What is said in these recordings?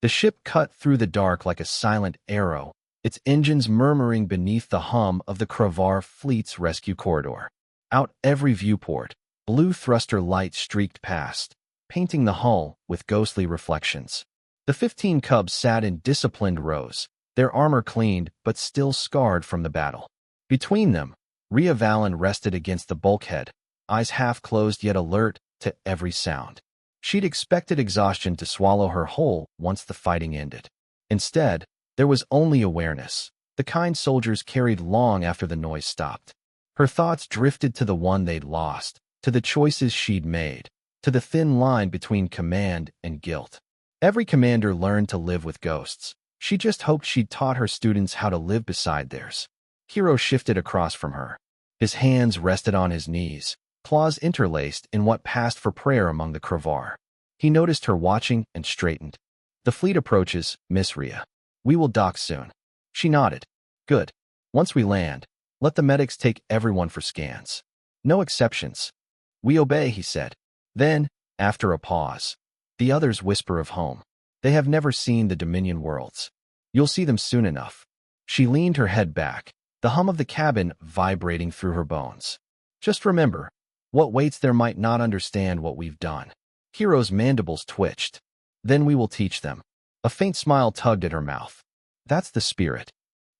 The ship cut through the dark like a silent arrow, its engines murmuring beneath the hum of the Kravar fleet's rescue corridor. Out every viewport, blue thruster light streaked past, painting the hull with ghostly reflections. The 15 cubs sat in disciplined rows, their armor cleaned but still scarred from the battle. Between them, Ria Valen rested against the bulkhead, eyes half closed yet alert to every sound. She'd expected exhaustion to swallow her whole once the fighting ended. Instead, there was only awareness, the kind soldiers carried long after the noise stopped. Her thoughts drifted to the one they'd lost, to the choices she'd made, to the thin line between command and guilt. Every commander learned to live with ghosts. She just hoped she'd taught her students how to live beside theirs. Hero shifted across from her. His hands rested on his knees, claws interlaced in what passed for prayer among the Kravar. He noticed her watching and straightened. "The fleet approaches, Miss Ria. We will dock soon." She nodded. "Good. Once we land, let the medics take everyone for scans. No exceptions." "We obey," he said. Then, after a pause, the others whisper of home. "They have never seen the Dominion worlds. You'll see them soon enough." She leaned her head back, the hum of the cabin vibrating through her bones. "Just remember, what waits there might not understand what we've done." Hero's mandibles twitched. "Then we will teach them." A faint smile tugged at her mouth. "That's the spirit."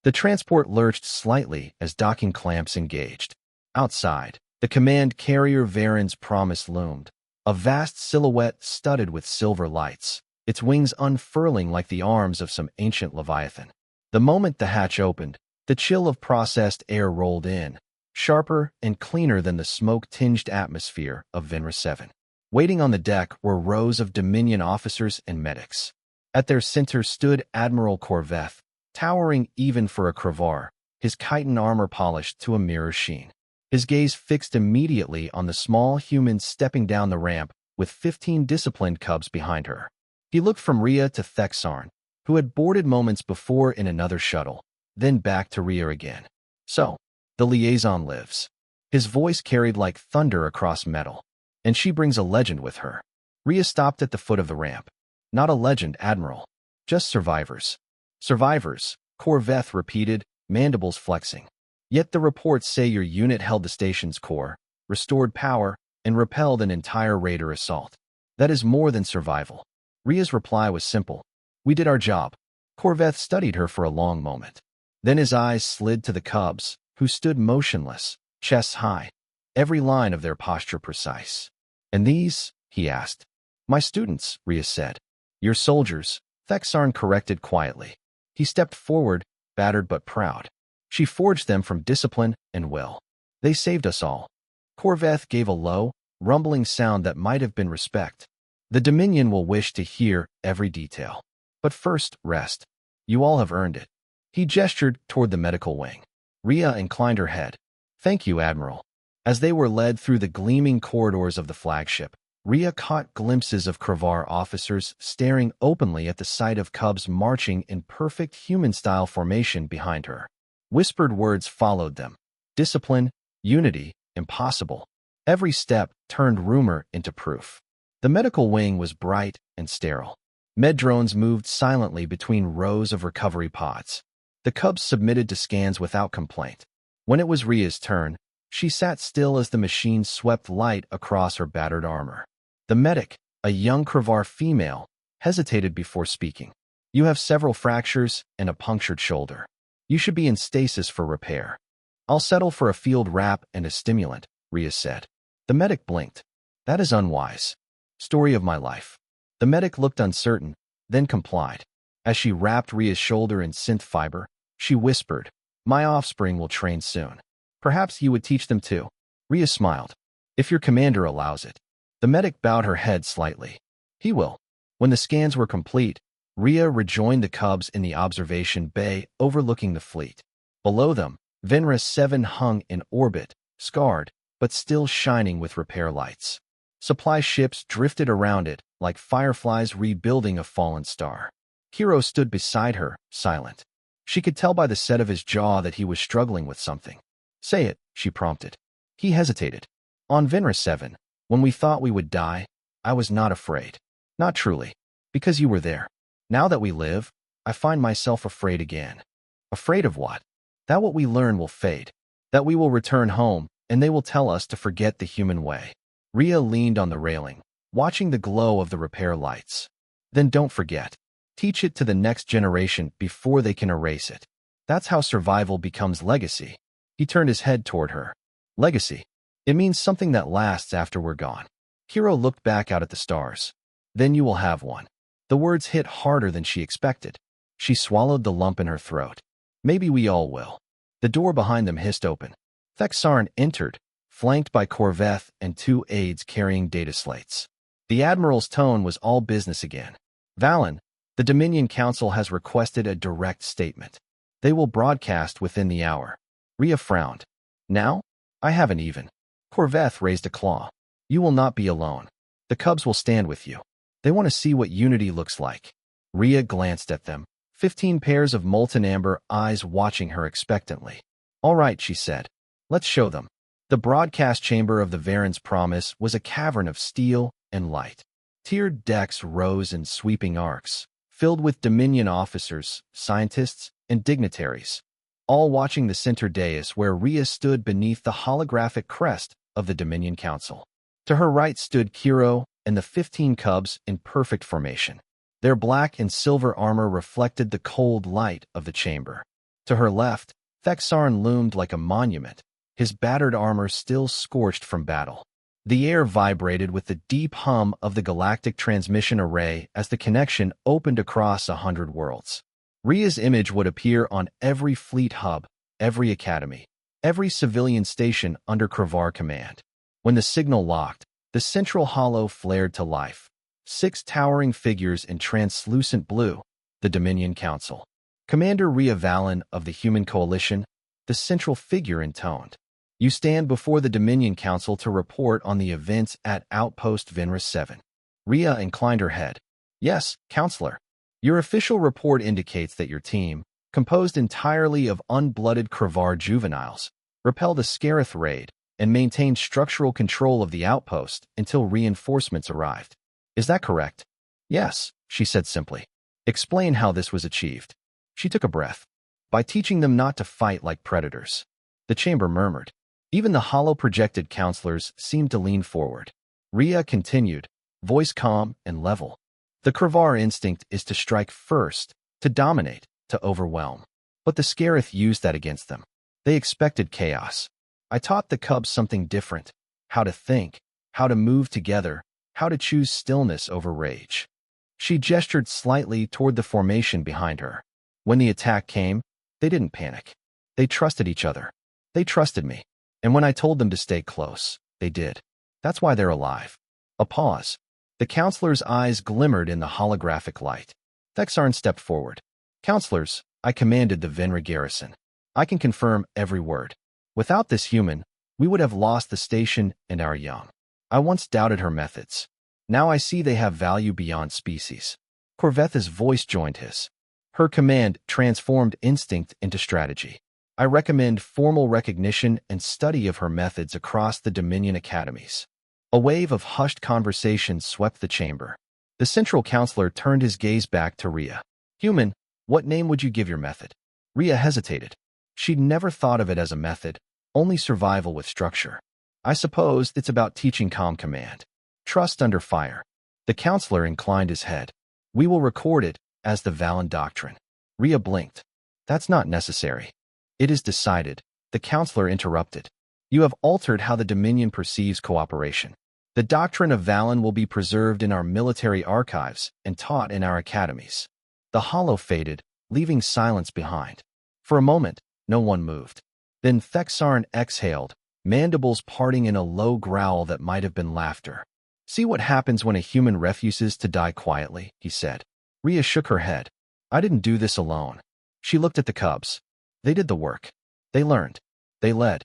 The transport lurched slightly as docking clamps engaged. Outside, the command carrier Varen's promise loomed, a vast silhouette studded with silver lights, its wings unfurling like the arms of some ancient leviathan. The moment the hatch opened, the chill of processed air rolled in, sharper and cleaner than the smoke-tinged atmosphere of Venra 7. Waiting on the deck were rows of Dominion officers and medics. At their center stood Admiral Corveth, towering even for a Kravar, his chitin armor polished to a mirror sheen. His gaze fixed immediately on the small human stepping down the ramp with 15 disciplined cubs behind her. He looked from Ria to Thexarn, who had boarded moments before in another shuttle, then back to Ria again. "So, the liaison lives." His voice carried like thunder across metal. "And she brings a legend with her." Ria stopped at the foot of the ramp. "Not a legend, Admiral. Just survivors." "Survivors," Corveth repeated, mandibles flexing. "Yet the reports say your unit held the station's core, restored power, and repelled an entire raider assault. That is more than survival." Ria's reply was simple. "We did our job." Corveth studied her for a long moment. Then his eyes slid to the cubs, who stood motionless, chests high, every line of their posture precise. "And these?" he asked. "My students," Ria said. "Your soldiers," Thexarn corrected quietly. He stepped forward, battered but proud. "She forged them from discipline and will. They saved us all." Corveth gave a low, rumbling sound that might have been respect. "The Dominion will wish to hear every detail. But first, rest. You all have earned it." He gestured toward the medical wing. Ria inclined her head. "Thank you, Admiral." As they were led through the gleaming corridors of the flagship, Ria caught glimpses of Kravar officers staring openly at the sight of cubs marching in perfect human-style formation behind her. Whispered words followed them. Discipline, unity, impossible. Every step turned rumor into proof. The medical wing was bright and sterile. Med drones moved silently between rows of recovery pods. The cubs submitted to scans without complaint. When it was Ria's turn, she sat still as the machine swept light across her battered armor. The medic, a young Kravar female, hesitated before speaking. "You have several fractures and a punctured shoulder. You should be in stasis for repair." "I'll settle for a field wrap and a stimulant," Ria said. The medic blinked. "That is unwise." "Story of my life." The medic looked uncertain, then complied. As she wrapped Ria's shoulder in synth fiber, she whispered, "My offspring will train soon. Perhaps you would teach them too." Ria smiled. "If your commander allows it." The medic bowed her head slightly. "He will." When the scans were complete, Ria rejoined the cubs in the observation bay overlooking the fleet. Below them, Venra 7 hung in orbit, scarred, but still shining with repair lights. Supply ships drifted around it like fireflies rebuilding a fallen star. Hero stood beside her, silent. She could tell by the set of his jaw that he was struggling with something. "Say it," she prompted. He hesitated. "On Venra 7, when we thought we would die, I was not afraid. Not truly. Because you were there." Now that we live, I find myself afraid again. Afraid of what? That what we learn will fade. That we will return home, and they will tell us to forget the human way. Ria leaned on the railing, watching the glow of the repair lights. Then don't forget. Teach it to the next generation before they can erase it. That's how survival becomes legacy. He turned his head toward her. Legacy. It means something that lasts after we're gone. Hiro looked back out at the stars. Then you will have one. The words hit harder than she expected. She swallowed the lump in her throat. Maybe we all will. The door behind them hissed open. Thexarn entered, flanked by Corveth and 2 aides carrying data slates. The Admiral's tone was all business again. Valen, the Dominion Council has requested a direct statement. They will broadcast within the hour. Ria frowned. Now? I haven't even. Corveth raised a claw. You will not be alone. The Cubs will stand with you. They want to see what unity looks like. Ria glanced at them, 15 pairs of molten amber eyes watching her expectantly. All right, she said. Let's show them. The broadcast chamber of the Varen's promise was a cavern of steel and light. Tiered decks rose in sweeping arcs, filled with Dominion officers, scientists, and dignitaries, all watching the center dais where Ria stood beneath the holographic crest of the Dominion Council. To her right stood Kiro and the 15 Cubs in perfect formation. Their black and silver armor reflected the cold light of the chamber. To her left, Thexarn loomed like a monument, his battered armor still scorched from battle. The air vibrated with the deep hum of the galactic transmission array as the connection opened across 100 worlds. Ria's image would appear on every fleet hub, every academy, every civilian station under Kravar command. When the signal locked, the central hollow flared to life. 6 towering figures in translucent blue, the Dominion Council. Commander Ria Valen of the Human Coalition, the central figure intoned. You stand before the Dominion Council to report on the events at Outpost Venra 7. Ria inclined her head. Yes, Counselor. Your official report indicates that your team, composed entirely of unblooded Kravar juveniles, repelled a Scarith raid and maintained structural control of the outpost until reinforcements arrived. Is that correct? Yes, she said simply. Explain how this was achieved. She took a breath. By teaching them not to fight like predators. The chamber murmured. Even the hollow-projected counselors seemed to lean forward. Ria continued, voice calm and level. The Kravar instinct is to strike first, to dominate, to overwhelm. But the Scarith used that against them. They expected chaos. I taught the Cubs something different. How to think, how to move together, how to choose stillness over rage. She gestured slightly toward the formation behind her. When the attack came, they didn't panic. They trusted each other. They trusted me. And when I told them to stay close, they did. That's why they're alive. A pause. The counselor's eyes glimmered in the holographic light. Thexarn stepped forward. Counselors, I commanded the Venra garrison. I can confirm every word. Without this human, we would have lost the station and our young. I once doubted her methods. Now I see they have value beyond species. Corvetha's voice joined his. Her command transformed instinct into strategy. I recommend formal recognition and study of her methods across the Dominion academies. A wave of hushed conversation swept the chamber. The central counselor turned his gaze back to Ria. Human, what name would you give your method? Ria hesitated. She'd never thought of it as a method, only survival with structure. I suppose it's about teaching calm command. Trust under fire. The counselor inclined his head. We will record it as the Valen Doctrine. Ria blinked. That's not necessary. It is decided, the counselor interrupted. You have altered how the Dominion perceives cooperation. The doctrine of Valen will be preserved in our military archives and taught in our academies. The hollow faded, leaving silence behind. For a moment, no one moved. Then Thexarn exhaled, mandibles parting in a low growl that might have been laughter. See what happens when a human refuses to die quietly, he said. Ria shook her head. I didn't do this alone. She looked at the Cubs. They did the work. They learned. They led.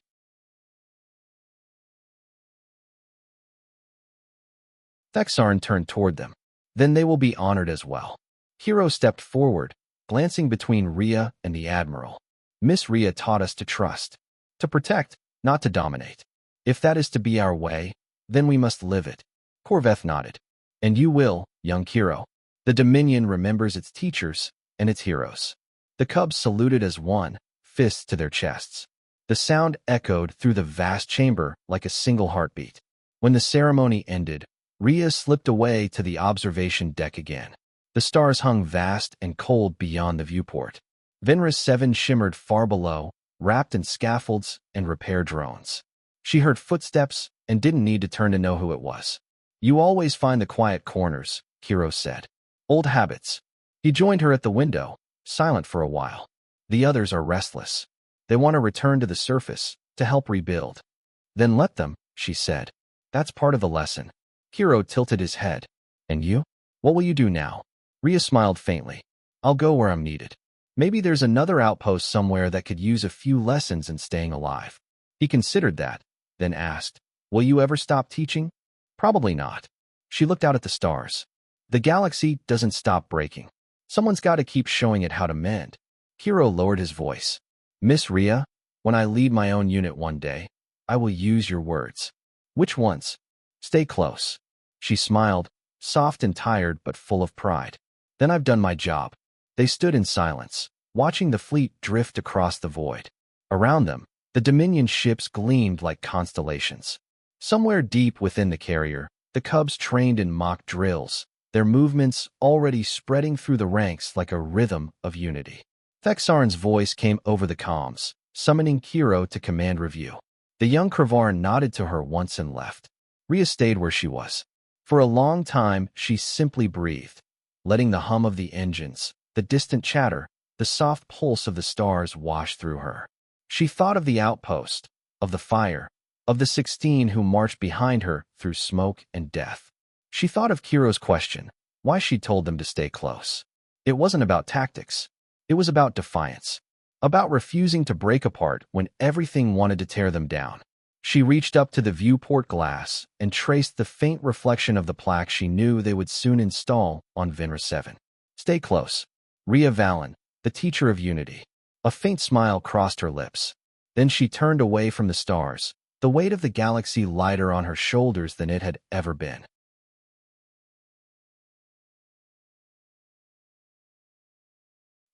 Thexarn turned toward them. Then they will be honored as well. Hiro stepped forward, glancing between Ria and the Admiral. Miss Ria taught us to trust. To protect, not to dominate. If that is to be our way, then we must live it. Corveth nodded. And you will, young Kiro. The Dominion remembers its teachers and its heroes. The cubs saluted as one, fists to their chests. The sound echoed through the vast chamber like a single heartbeat. When the ceremony ended, Ria slipped away to the observation deck again. The stars hung vast and cold beyond the viewport. Venra 7 shimmered far below, wrapped in scaffolds and repair drones. She heard footsteps and didn't need to turn to know who it was. You always find the quiet corners, Hero said. Old habits. He joined her at the window, silent for a while. The others are restless. They want to return to the surface, to help rebuild. Then let them, she said. That's part of the lesson. Hero tilted his head. And you? What will you do now? Ria smiled faintly. I'll go where I'm needed. Maybe there's another outpost somewhere that could use a few lessons in staying alive. He considered that, then asked, will you ever stop teaching? Probably not. She looked out at the stars. The galaxy doesn't stop breaking. Someone's got to keep showing it how to mend. Hero lowered his voice. Miss Ria, when I lead my own unit one day, I will use your words. Which ones? Stay close. She smiled, soft and tired but full of pride. Then I've done my job. They stood in silence, watching the fleet drift across the void. Around them, the Dominion ships gleamed like constellations. Somewhere deep within the carrier, the cubs trained in mock drills, their movements already spreading through the ranks like a rhythm of unity. Thexarn's voice came over the comms, summoning Hero to command review. The young Kravar nodded to her once and left. Ria stayed where she was. For a long time, she simply breathed, letting the hum of the engines, the distant chatter, the soft pulse of the stars wash through her. She thought of the outpost, of the fire, of the 16 who marched behind her through smoke and death. She thought of Kiro's question, why she told them to stay close. It wasn't about tactics. It was about defiance, about refusing to break apart when everything wanted to tear them down. She reached up to the viewport glass and traced the faint reflection of the plaque she knew they would soon install on Venra 7. Stay close. Ria Valen, the teacher of unity. A faint smile crossed her lips. Then she turned away from the stars, the weight of the galaxy lighter on her shoulders than it had ever been.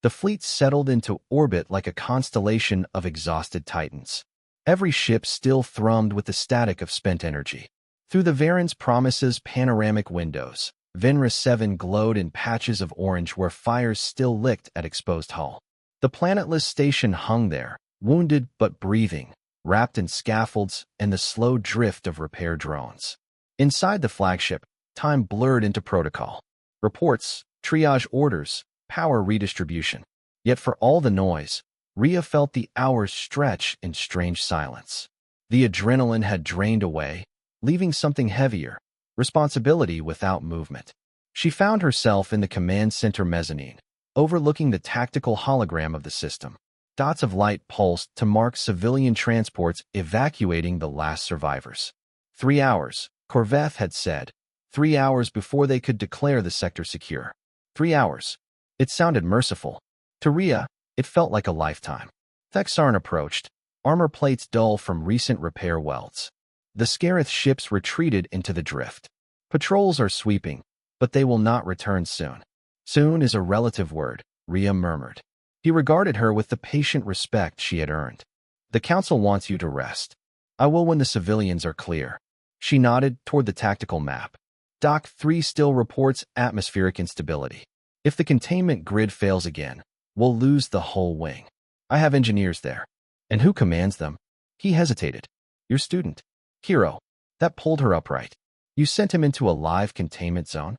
The fleet settled into orbit like a constellation of exhausted titans. Every ship still thrummed with the static of spent energy. Through the Varen's Promise's panoramic windows, Venra 7 glowed in patches of orange where fires still licked at exposed hull. The planetless station hung there, wounded but breathing, wrapped in scaffolds and the slow drift of repair drones. Inside the flagship, time blurred into protocol. Reports, triage orders, power redistribution. Yet for all the noise, Ria felt the hours stretch in strange silence. The adrenaline had drained away, leaving something heavier, responsibility without movement. She found herself in the command center mezzanine, overlooking the tactical hologram of the system. Dots of light pulsed to mark civilian transports evacuating the last survivors. 3 hours, Corveth had said. 3 hours before they could declare the sector secure. 3 hours. It sounded merciful. To Ria, it felt like a lifetime. Thexarn approached, armor plates dull from recent repair welds. The Scarith ships retreated into the drift. Patrols are sweeping, but they will not return soon. Soon is a relative word, Ria murmured. He regarded her with the patient respect she had earned. The council wants you to rest. I will when the civilians are clear. She nodded toward the tactical map. Dock 3 still reports atmospheric instability. If the containment grid fails again, we'll lose the whole wing. I have engineers there. And who commands them? He hesitated. Your student. Hero. That pulled her upright. You sent him into a live containment zone?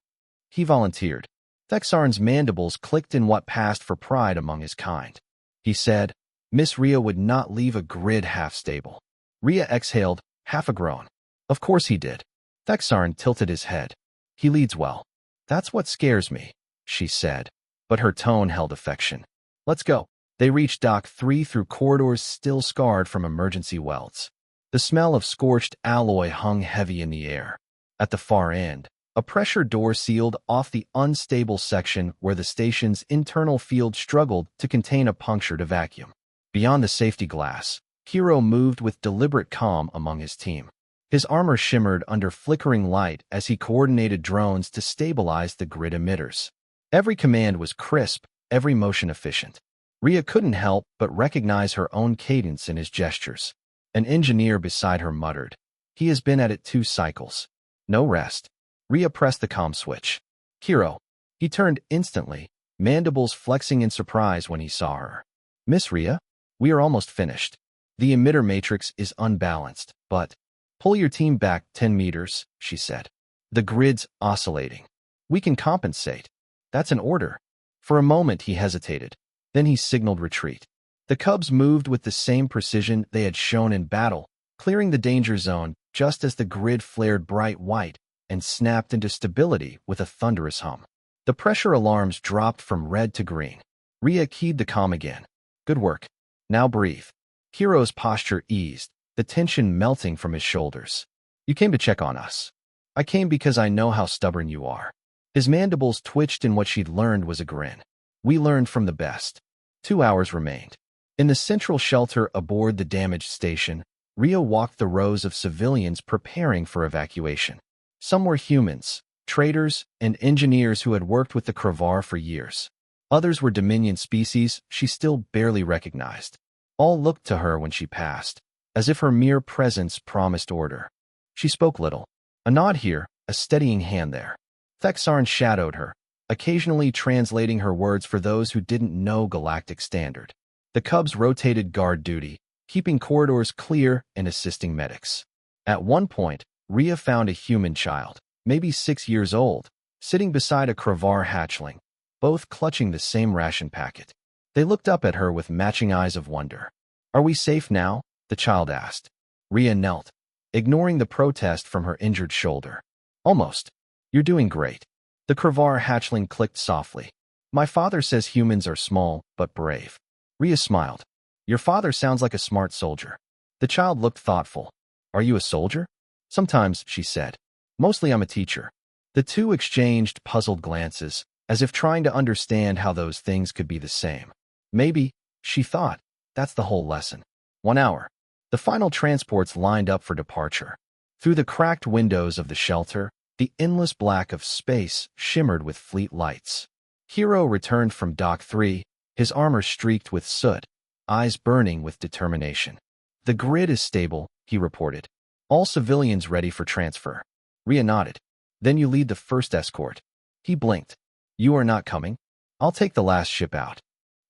He volunteered. Thexarn's mandibles clicked in what passed for pride among his kind. He said, Miss Ria would not leave a grid half-stable. Ria exhaled, half a groan. Of course he did. Thexarn tilted his head. He leads well. That's what scares me, she said, but her tone held affection. Let's go. They reached Dock 3 through corridors still scarred from emergency welds. The smell of scorched alloy hung heavy in the air. At the far end, a pressure door sealed off the unstable section where the station's internal field struggled to contain a punctured vacuum. Beyond the safety glass, Hero moved with deliberate calm among his team. His armor shimmered under flickering light as he coordinated drones to stabilize the grid emitters. Every command was crisp, every motion efficient. Ria couldn't help but recognize her own cadence in his gestures. An engineer beside her muttered, "He has been at it 2 cycles. No rest." Ria pressed the comm switch. "Kiro." He turned instantly, mandibles flexing in surprise when he saw her. "Miss Ria? We are almost finished. The emitter matrix is unbalanced, but—" "Pull your team back 10 meters," she said. "The grid's oscillating. We can compensate." "That's an order." For a moment he hesitated. Then he signaled retreat. The Cubs moved with the same precision they had shown in battle, clearing the danger zone just as the grid flared bright white and snapped into stability with a thunderous hum. The pressure alarms dropped from red to green. Ria keyed the comm again. "Good work. Now breathe." Kiro's posture eased, the tension melting from his shoulders. "You came to check on us." "I came because I know how stubborn you are." His mandibles twitched in what she'd learned was a grin. "We learned from the best." 2 hours remained. In the central shelter aboard the damaged station, Ria walked the rows of civilians preparing for evacuation. Some were humans, traders, and engineers who had worked with the Kravar for years. Others were Dominion species she still barely recognized. All looked to her when she passed, as if her mere presence promised order. She spoke little. A nod here, a steadying hand there. Thexarn shadowed her, occasionally translating her words for those who didn't know Galactic Standard. The Cubs rotated guard duty, keeping corridors clear and assisting medics. At one point, Ria found a human child, maybe 6 years old, sitting beside a Kravar hatchling, both clutching the same ration packet. They looked up at her with matching eyes of wonder. "Are we safe now?" the child asked. Ria knelt, ignoring the protest from her injured shoulder. "Almost. You're doing great." The Kravar hatchling clicked softly. "My father says humans are small, but brave." Ria smiled. "Your father sounds like a smart soldier." The child looked thoughtful. "Are you a soldier?" "Sometimes," she said. "Mostly I'm a teacher." The two exchanged puzzled glances, as if trying to understand how those things could be the same. Maybe, she thought, that's the whole lesson. 1 hour. The final transports lined up for departure. Through the cracked windows of the shelter, the endless black of space shimmered with fleet lights. Hero returned from Dock 3, his armor streaked with soot, eyes burning with determination. "The grid is stable," he reported. "All civilians ready for transfer." Ria nodded. "Then you lead the first escort." He blinked. "You are not coming? I'll take the last ship out."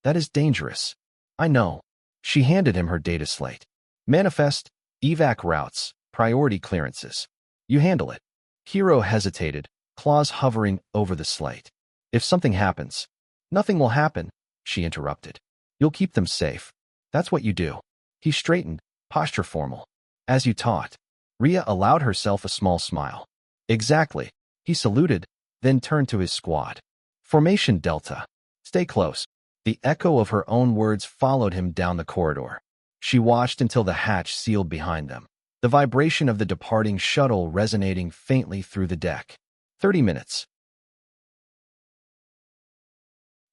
"That is dangerous." "I know." She handed him her data slate. "Manifest, evac routes, priority clearances. You handle it." Hero hesitated, claws hovering over the slate. "If something happens." "Nothing will happen," she interrupted. "You'll keep them safe. That's what you do." He straightened, posture formal. "As you taught." Ria allowed herself a small smile. "Exactly." He saluted, then turned to his squad. "Formation Delta. Stay close." The echo of her own words followed him down the corridor. She watched until the hatch sealed behind them, the vibration of the departing shuttle resonating faintly through the deck. 30 minutes.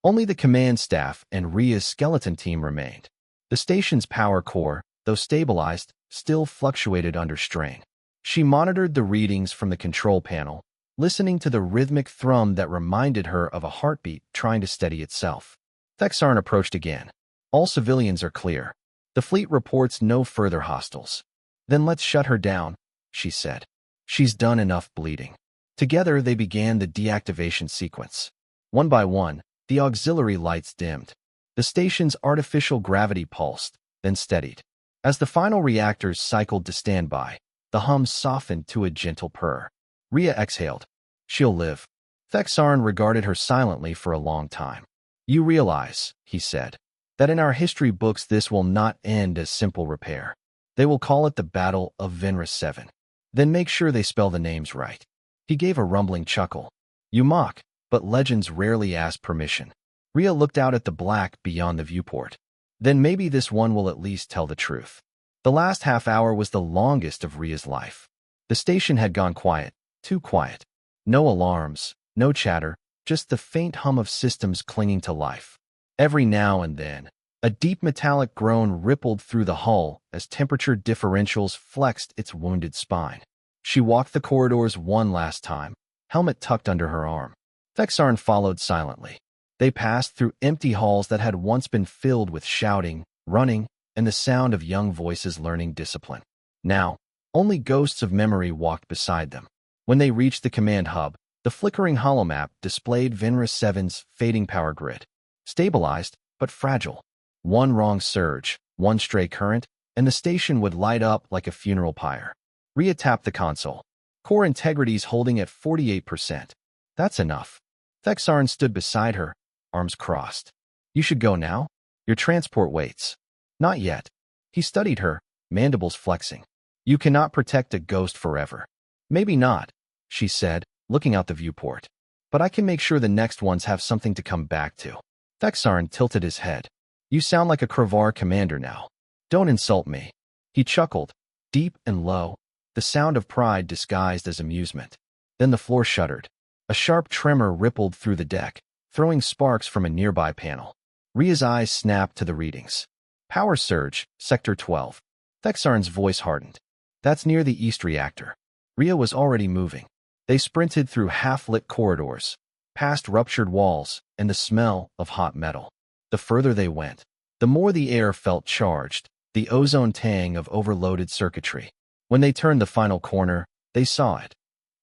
Only the command staff and Ria's skeleton team remained. The station's power core, though stabilized, still fluctuated under strain. She monitored the readings from the control panel, listening to the rhythmic thrum that reminded her of a heartbeat trying to steady itself. Thexarn approached again. "All civilians are clear. The fleet reports no further hostiles." "Then let's shut her down," she said. "She's done enough bleeding." Together they began the deactivation sequence. One by one, the auxiliary lights dimmed. The station's artificial gravity pulsed, then steadied. As the final reactors cycled to standby, the hum softened to a gentle purr. Ria exhaled. "She'll live." Thexarn regarded her silently for a long time. "You realize," he said, "that in our history books this will not end as simple repair. They will call it the Battle of Venra 7. Then make sure they spell the names right." He gave a rumbling chuckle. "You mock, but legends rarely ask permission." Ria looked out at the black beyond the viewport. "Then maybe this one will at least tell the truth." The last half hour was the longest of Ria's life. The station had gone quiet, too quiet. No alarms, no chatter, just the faint hum of systems clinging to life. Every now and then, a deep metallic groan rippled through the hull as temperature differentials flexed its wounded spine. She walked the corridors one last time, helmet tucked under her arm. Thexarn followed silently. They passed through empty halls that had once been filled with shouting, running, and the sound of young voices learning discipline. Now, only ghosts of memory walked beside them. When they reached the command hub, the flickering holomap displayed Venra 7's fading power grid. Stabilized, but fragile. One wrong surge, one stray current, and the station would light up like a funeral pyre. Ria tapped the console. Core integrity's holding at 48%. That's enough. Thexarn stood beside her, arms crossed. You should go now? Your transport waits. Not yet. He studied her, mandibles flexing. You cannot protect a ghost forever. Maybe not, she said, looking out the viewport. But I can make sure the next ones have something to come back to. Thexarn tilted his head. You sound like a Kravar commander now. Don't insult me. He chuckled, deep and low, the sound of pride disguised as amusement. Then the floor shuddered. A sharp tremor rippled through the deck, throwing sparks from a nearby panel. Ria's eyes snapped to the readings. Power surge, Sector 12. Thexarn's voice hardened. That's near the east reactor. Ria was already moving. They sprinted through half-lit corridors, past ruptured walls, and the smell of hot metal. The further they went, the more the air felt charged, the ozone tang of overloaded circuitry. When they turned the final corner, they saw it.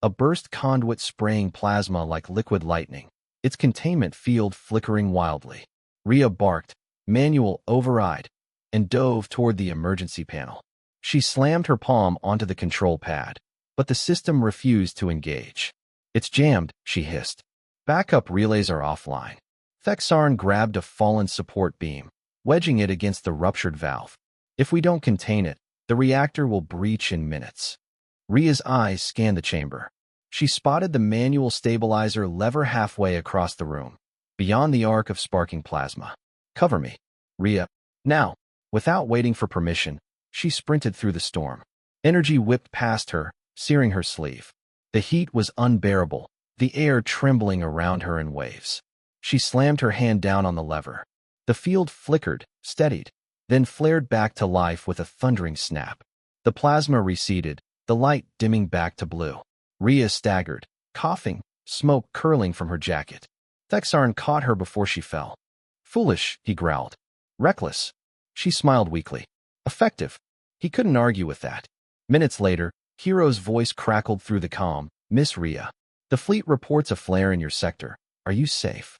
A burst conduit spraying plasma like liquid lightning, its containment field flickering wildly. Ria barked, manual override, and dove toward the emergency panel. She slammed her palm onto the control pad, but the system refused to engage. It's jammed, she hissed. Backup relays are offline. Thexarn grabbed a fallen support beam, wedging it against the ruptured valve. If we don't contain it, the reactor will breach in minutes. Ria's eyes scanned the chamber. She spotted the manual stabilizer lever halfway across the room, beyond the arc of sparking plasma. Cover me, Ria. Now. Without waiting for permission, she sprinted through the storm. Energy whipped past her, searing her sleeve. The heat was unbearable, the air trembling around her in waves. She slammed her hand down on the lever. The field flickered, steadied, then flared back to life with a thundering snap. The plasma receded, the light dimming back to blue. Ria staggered, coughing, smoke curling from her jacket. Thexarn caught her before she fell. Foolish, he growled. Reckless. She smiled weakly. Effective. He couldn't argue with that. Minutes later, Hiro's voice crackled through the comm. Miss Ria, the fleet reports a flare in your sector. Are you safe?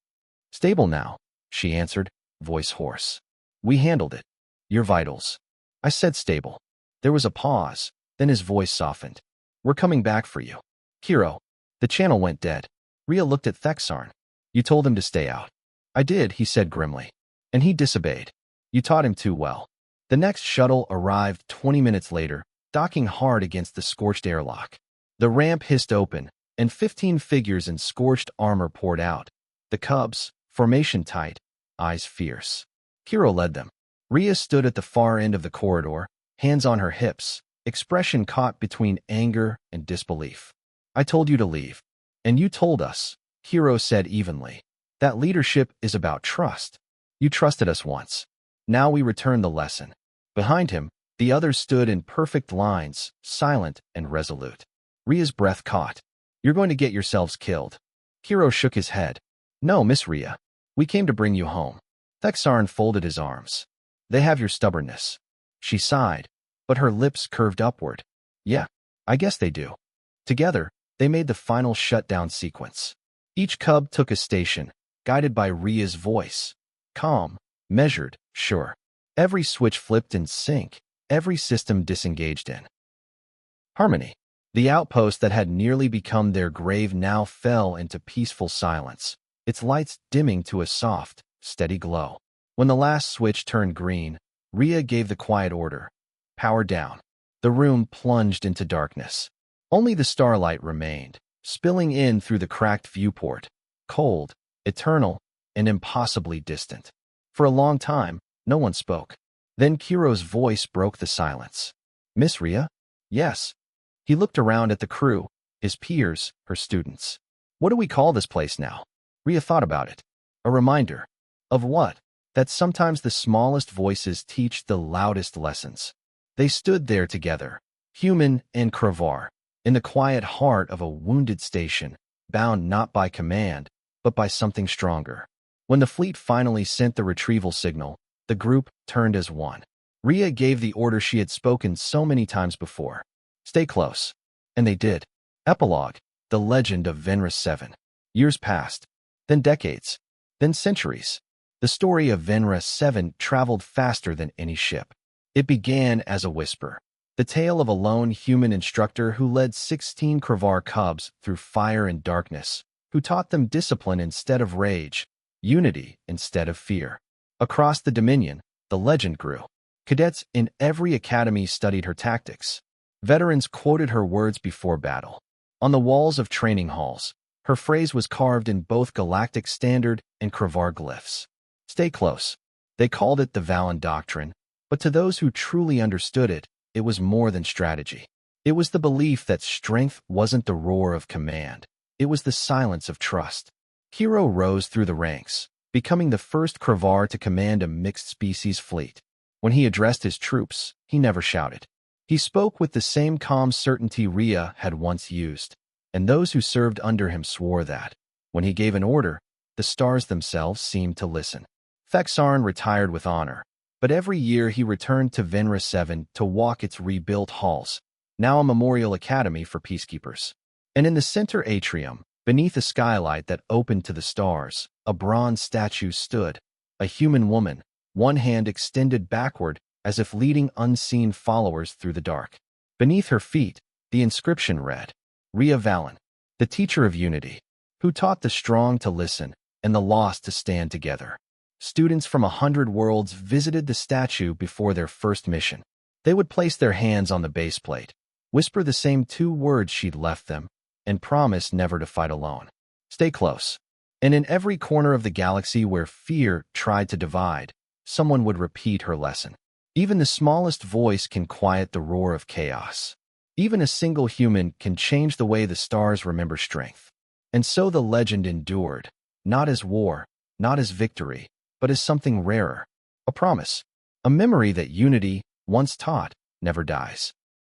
Stable now, she answered, voice hoarse. We handled it. Your vitals. I said stable. There was a pause, then his voice softened. We're coming back for you. Hiro. The channel went dead. Ria looked at Thexarn. You told him to stay out. I did, he said grimly. And he disobeyed. You taught him too well. The next shuttle arrived 20 minutes later, docking hard against the scorched airlock. The ramp hissed open, and 15 figures in scorched armor poured out. The cubs, formation tight, eyes fierce. Hiro led them. Ria stood at the far end of the corridor, hands on her hips, expression caught between anger and disbelief. I told you to leave. And you told us, Hiro said evenly. That leadership is about trust. You trusted us once. Now we return the lesson. Behind him, the others stood in perfect lines, silent and resolute. Ria's breath caught. You're going to get yourselves killed. Hiro shook his head. No, Miss Ria. We came to bring you home. Thexarn folded his arms. They have your stubbornness. She sighed, but her lips curved upward. Yeah, I guess they do. Together, they made the final shutdown sequence. Each cub took a station, guided by Ria's voice. Calm, measured, sure. Every switch flipped in sync, every system disengaged in harmony. The outpost that had nearly become their grave now fell into peaceful silence, its lights dimming to a soft, steady glow. When the last switch turned green, Ria gave the quiet order. Power down. The room plunged into darkness. Only the starlight remained, spilling in through the cracked viewport, cold, eternal, and impossibly distant. For a long time, no one spoke. Then Hiro's voice broke the silence. Miss Ria? Yes. He looked around at the crew, his peers, her students. What do we call this place now? Ria thought about it. A reminder. Of what? That sometimes the smallest voices teach the loudest lessons. They stood there together, human and Kravar, in the quiet heart of a wounded station, bound not by command, but by something stronger. When the fleet finally sent the retrieval signal, the group turned as one. Ria gave the order she had spoken so many times before. Stay close. And they did. Epilogue. The legend of Venra 7. Years passed. Then decades. Then centuries. The story of Venra 7 traveled faster than any ship. It began as a whisper. The tale of a lone human instructor who led 16 Kravar cubs through fire and darkness, who taught them discipline instead of rage, unity instead of fear. Across the Dominion, the legend grew. Cadets in every academy studied her tactics. Veterans quoted her words before battle. On the walls of training halls, her phrase was carved in both Galactic Standard and Kravar glyphs. Stay close. They called it the Valen Doctrine, but to those who truly understood it, it was more than strategy. It was the belief that strength wasn't the roar of command. It was the silence of trust. Hero rose through the ranks, becoming the first Kravar to command a mixed-species fleet. When he addressed his troops, he never shouted. He spoke with the same calm certainty Ria had once used, and those who served under him swore that, when he gave an order, the stars themselves seemed to listen. Thexarn retired with honor, but every year he returned to Venra 7 to walk its rebuilt halls, now a memorial academy for peacekeepers. And in the center atrium, beneath a skylight that opened to the stars, a bronze statue stood, a human woman, one hand extended backward as if leading unseen followers through the dark. Beneath her feet, the inscription read, Ria Valen, the teacher of unity, who taught the strong to listen and the lost to stand together. Students from 100 worlds visited the statue before their first mission. They would place their hands on the baseplate, whisper the same 2 words she'd left them, and promise never to fight alone. Stay close. And in every corner of the galaxy where fear tried to divide, someone would repeat her lesson. Even the smallest voice can quiet the roar of chaos. Even a single human can change the way the stars remember strength. And so the legend endured, not as war, not as victory, but as something rarer. A promise. A memory that unity, once taught, never dies.